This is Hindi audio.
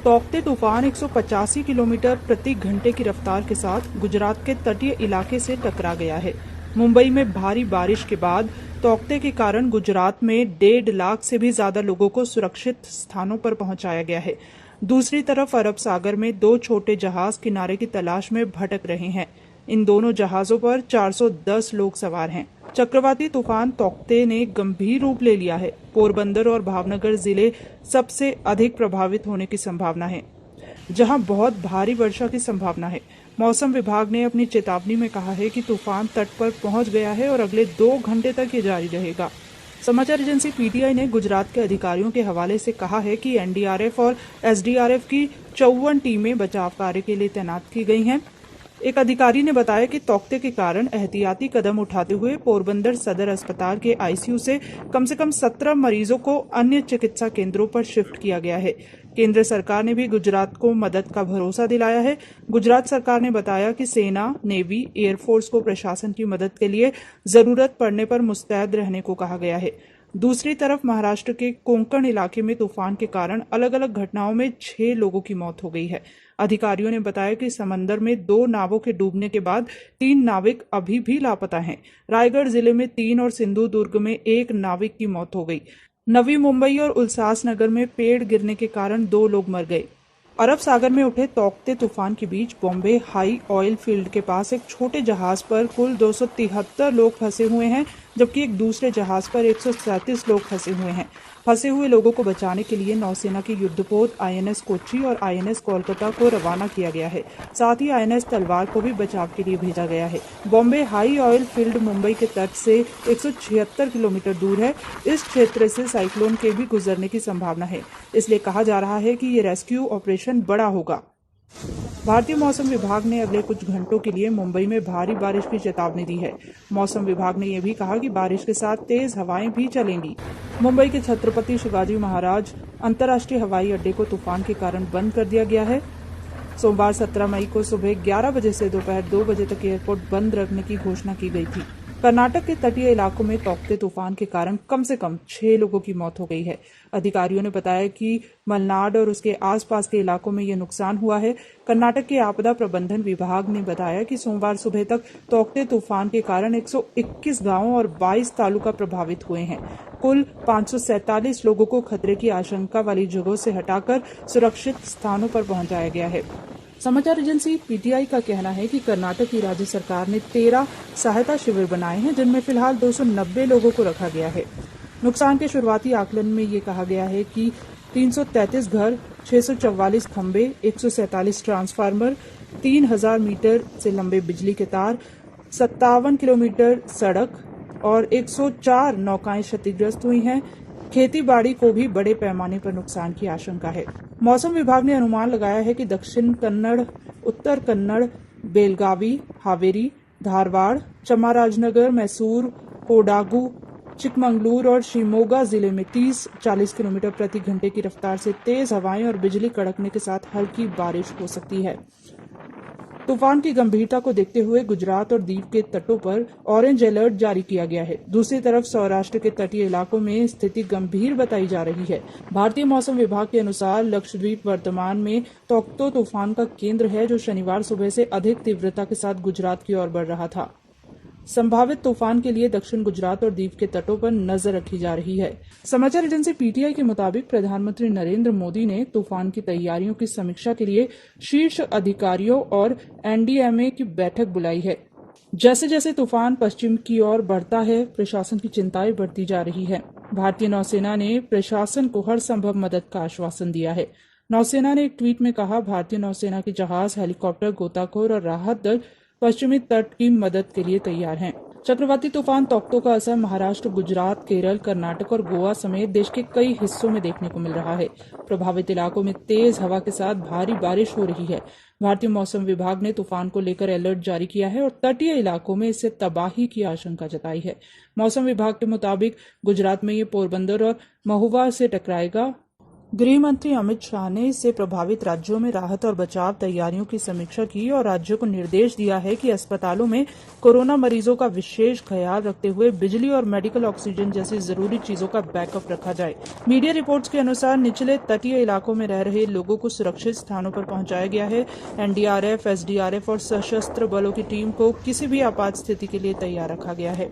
तौकते तूफान 185 किलोमीटर प्रति घंटे की रफ्तार के साथ गुजरात के तटीय इलाके से टकरा गया है। मुंबई में भारी बारिश के बाद तौकते के कारण गुजरात में 1.5 लाख से भी ज्यादा लोगों को सुरक्षित स्थानों पर पहुंचाया गया है। दूसरी तरफ अरब सागर में 2 छोटे जहाज किनारे की तलाश में भटक रहे हैं। इन दोनों जहाजों पर 410 लोग सवार हैं। चक्रवाती तूफान तौकते ने गंभीर रूप ले लिया है। पोरबंदर और भावनगर जिले सबसे अधिक प्रभावित होने की संभावना है, जहां बहुत भारी वर्षा की संभावना है। मौसम विभाग ने अपनी चेतावनी में कहा है कि तूफान तट पर पहुंच गया है और अगले 2 घंटे तक ये जारी रहेगा। समाचार एजेंसी पीटीआई ने गुजरात के अधिकारियों के हवाले से कहा है कि एनडीआरएफ और एसडीआरएफ की 54 टीमें बचाव कार्य के लिए तैनात की गई हैं। एक अधिकारी ने बताया कि तौकते के कारण एहतियाती कदम उठाते हुए पोरबंदर सदर अस्पताल के आईसीयू से कम 17 मरीजों को अन्य चिकित्सा केंद्रों पर शिफ्ट किया गया है। केंद्र सरकार ने भी गुजरात को मदद का भरोसा दिलाया है। गुजरात सरकार ने बताया कि सेना, नेवी, एयरफोर्स को प्रशासन की मदद के लिए जरूरत पड़ने पर मुस्तैद रहने को कहा गया है। दूसरी तरफ महाराष्ट्र के कोंकण इलाके में तूफान के कारण अलग अलग घटनाओं में 6 लोगों की मौत हो गई है। अधिकारियों ने बताया कि समंदर में 2 नावों के डूबने के बाद 3 नाविक अभी भी लापता हैं। रायगढ़ जिले में 3 और सिंधु दुर्ग में 1 नाविक की मौत हो गई। नवी मुंबई और उल्लासनगर में पेड़ गिरने के कारण 2 लोग मर गए। अरब सागर में उठे तौकते तूफान के बीच बॉम्बे हाई ऑयल फील्ड के पास एक छोटे जहाज पर कुल 273 लोग फंसे हुए हैं, जबकि एक दूसरे जहाज पर 137 लोग फंसे हुए हैं। फंसे हुए लोगों को बचाने के लिए नौसेना की युद्धपोत आईएनएस कोच्चि और आईएनएस कोलकाता को रवाना किया गया है। साथ ही आईएनएस तलवार को भी बचाव के लिए भेजा गया है। Bombay high oil field Mumbai के तट से 176 किलोमीटर दूर है। इस क्षेत्र से साइक्लोन के भी गुजरने की संभावना है, इसलिए कहा जा रहा है कि ये रेस्क्यू ऑपरेशन बड़ा होगा। भारतीय मौसम विभाग ने अगले कुछ घंटों के लिए मुंबई में भारी बारिश की चेतावनी दी है। मौसम विभाग ने यह भी कहा कि बारिश के साथ तेज हवाएं भी चलेंगी। मुंबई के छत्रपति शिवाजी महाराज अंतर्राष्ट्रीय हवाई अड्डे को तूफान के कारण बंद कर दिया गया है। सोमवार 17 मई को सुबह 11 बजे से दोपहर 2 बजे तक एयरपोर्ट बंद रखने की घोषणा की गई थी। कर्नाटक के तटीय इलाकों में तौकते तूफान के कारण कम से कम 6 लोगों की मौत हो गई है। अधिकारियों ने बताया कि मलनाड और उसके आसपास के इलाकों में यह नुकसान हुआ है। कर्नाटक के आपदा प्रबंधन विभाग ने बताया कि सोमवार सुबह तक तौकते तूफान के कारण 121 गांवों और 22 तालुका प्रभावित हुए हैं। कुल 547 लोगों को खतरे की आशंका वाली जगहों से हटाकर सुरक्षित स्थानों पर पहुंचाया गया है। समाचार एजेंसी पीटीआई का कहना है कि कर्नाटक की राज्य सरकार ने 13 सहायता शिविर बनाए हैं, जिनमें फिलहाल 290 लोगों को रखा गया है। नुकसान के शुरुआती आकलन में ये कहा गया है कि 333 घर, 644 खंभे, 147 ट्रांसफार्मर, 3000 मीटर से लंबे बिजली के तार, 57 किलोमीटर सड़क और 104 नौकाएं क्षतिग्रस्त हुई हैं। खेती बाड़ी को भी बड़े पैमाने पर नुकसान की आशंका है। मौसम विभाग ने अनुमान लगाया है कि दक्षिण कन्नड़, उत्तर कन्नड़, बेलगावी, हावेरी, धारवाड़, चामराजनगर, मैसूर, कोडागु, चिकमंगलूर और शिमोगा जिले में 30-40 किलोमीटर प्रति घंटे की रफ्तार से तेज हवाएं और बिजली कड़कने के साथ हल्की बारिश हो सकती है। तूफान की गंभीरता को देखते हुए गुजरात और दीव के तटों पर ऑरेंज अलर्ट जारी किया गया है। दूसरी तरफ सौराष्ट्र के तटीय इलाकों में स्थिति गंभीर बताई जा रही है। भारतीय मौसम विभाग के अनुसार लक्षद्वीप वर्तमान में तौक्ते तूफान का केंद्र है, जो शनिवार सुबह से अधिक तीव्रता के साथ गुजरात की ओर बढ़ रहा था। संभावित तूफान के लिए दक्षिण गुजरात और दीव के तटों पर नजर रखी जा रही है। समाचार एजेंसी पीटीआई के मुताबिक प्रधानमंत्री नरेंद्र मोदी ने तूफान की तैयारियों की समीक्षा के लिए शीर्ष अधिकारियों और एनडीएमए की बैठक बुलाई है। जैसे जैसे तूफान पश्चिम की ओर बढ़ता है, प्रशासन की चिंताएं बढ़ती जा रही है। भारतीय नौसेना ने प्रशासन को हर संभव मदद का आश्वासन दिया है। नौसेना ने एक ट्वीट में कहा, भारतीय नौसेना के जहाज, हेलीकॉप्टर, गोताखोर और राहत दल पश्चिमी तट की मदद के लिए तैयार हैं। चक्रवाती तूफान तौक्ते का असर महाराष्ट्र, गुजरात, केरल, कर्नाटक और गोवा समेत देश के कई हिस्सों में देखने को मिल रहा है। प्रभावित इलाकों में तेज हवा के साथ भारी बारिश हो रही है। भारतीय मौसम विभाग ने तूफान को लेकर अलर्ट जारी किया है और तटीय इलाकों में इससे तबाही की आशंका जताई है। मौसम विभाग के मुताबिक गुजरात में ये पोरबंदर और महुवा से टकराएगा। गृह मंत्री अमित शाह ने इससे प्रभावित राज्यों में राहत और बचाव तैयारियों की समीक्षा की और राज्यों को निर्देश दिया है कि अस्पतालों में कोरोना मरीजों का विशेष ख्याल रखते हुए बिजली और मेडिकल ऑक्सीजन जैसी जरूरी चीजों का बैकअप रखा जाए। मीडिया रिपोर्ट्स के अनुसार निचले तटीय इलाकों में रह रहे लोगों को सुरक्षित स्थानों पर पहुंचाया गया है। एनडीआरएफ, एसडीआरएफ और सशस्त्र बलों की टीम को किसी भी आपात स्थिति के लिए तैयार रखा गया है।